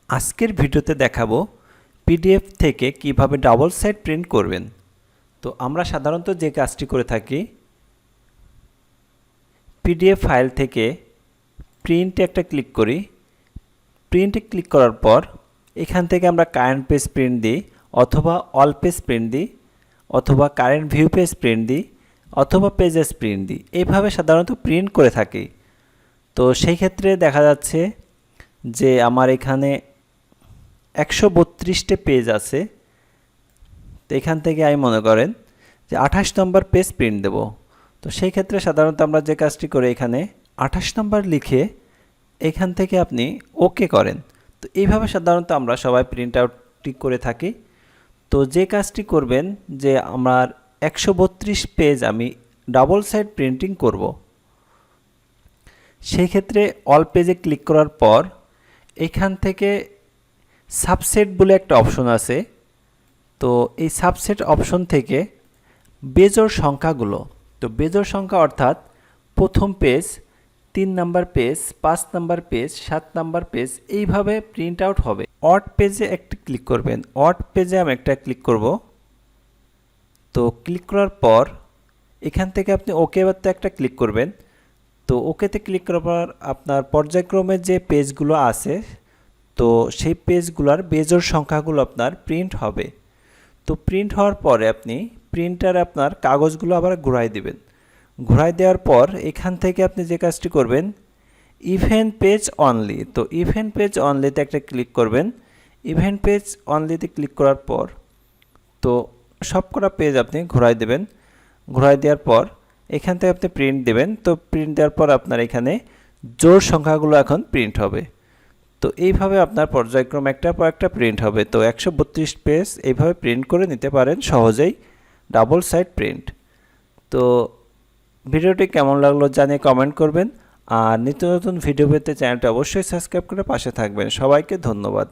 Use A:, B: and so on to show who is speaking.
A: আজকের ভিডিওতে দেখাবো পিডিএফ থেকে কিভাবে ডাবল সাইড প্রিন্ট করবেন। তো আমরা সাধারণত যে কাজটি করে থাকি, পিডিএফ ফাইল থেকে প্রিন্টে একটা ক্লিক করি। প্রিন্টে ক্লিক করার পর এখান থেকে আমরা কারেন্ট পেজ প্রিন্ট দিই, অথবা অল পেজ প্রিন্ট দিই, অথবা কারেন্ট ভিউ পেজ প্রিন্ট দিই, অথবা পেজেস প্রিন্ট দিই। এইভাবে সাধারণত প্রিন্ট করে থাকি। তো সেই ক্ষেত্রে দেখা যাচ্ছে যে আমার এখানে 132টে পেজ আছে। তো এখান থেকে আমি মনে করেন যে 28 নম্বর পেজ প্রিন্ট দেব। তো সেই ক্ষেত্রে সাধারণত আমরা যে কাজটি করি, এখানে 28 নম্বর লিখে এখান থেকে আপনি ওকে করেন। তো এইভাবে সাধারণত আমরা সবাই প্রিন্ট আউটটি করে থাকি। তো যে কাজটি করবেন যে আমার 132 পেজ আমি ডাবল সাইড প্রিন্টিং করব। সেই ক্ষেত্রে অল পেজে ক্লিক করার পর এখান থেকে সাবসেট বলে একটা অপশন আছে। তো এই সাবসেট অপশন থেকে বেজোড় সংখ্যাগুলো, তো বেজোড় সংখ্যা অর্থাৎ প্রথম page, 3 number page, 5 number page, 7 number page, এইভাবে প্রিন্ট আউট হবে। অড পেজে একটা ক্লিক করবেন। অড পেজে আমি একটা ক্লিক করব। তো ক্লিক করার পর এখান থেকে আপনি ওকে বারতে একটা ক্লিক করবেন। তো ওকেতে ক্লিক করার পর আপনার পর্যায়ক্রমে যে পেজগুলো আছে, তো সেই পেজগুলোর বেজোড় সংখ্যাগুলো আপনার প্রিন্ট হবে। তো প্রিন্ট হওয়ার পরে আপনি প্রিন্টারে আপনার কাগজগুলো আবার ঘুরাই দিবেন। ঘুরাই দেওয়ার পর এখান থেকে আপনি যে কাজটি করবেন, ইভেন্ট পেজ অনলি। তো ইভেন্ট পেজ অনলিতে একটা ক্লিক করবেন। ইভেন্ট পেজ অনলিতে ক্লিক করার পর তো সবকটা পেজ আপনি ঘুরাই দেবেন। ঘুরাই দেওয়ার পর এখান থেকে আপনি প্রিন্ট দেবেন। তো প্রিন্ট দেওয়ার পর আপনার এখানে জোড় সংখ্যাগুলো এখন প্রিন্ট হবে। তো এইভাবে আপনার পর্যায়ক্রমে একটার পর একটা প্রিন্ট হবে। তো 132 পেজ এইভাবে প্রিন্ট করে নিতে পারেন সহজেই, ডাবল সাইড প্রিন্ট। তো ভিডিওটি কেমন লাগলো জানিয়ে কমেন্ট করবেন। আর নিত্য নতুন ভিডিও পেতে চ্যানেলটি অবশ্যই সাবস্ক্রাইব করে পাশে থাকবেন। সবাইকে ধন্যবাদ।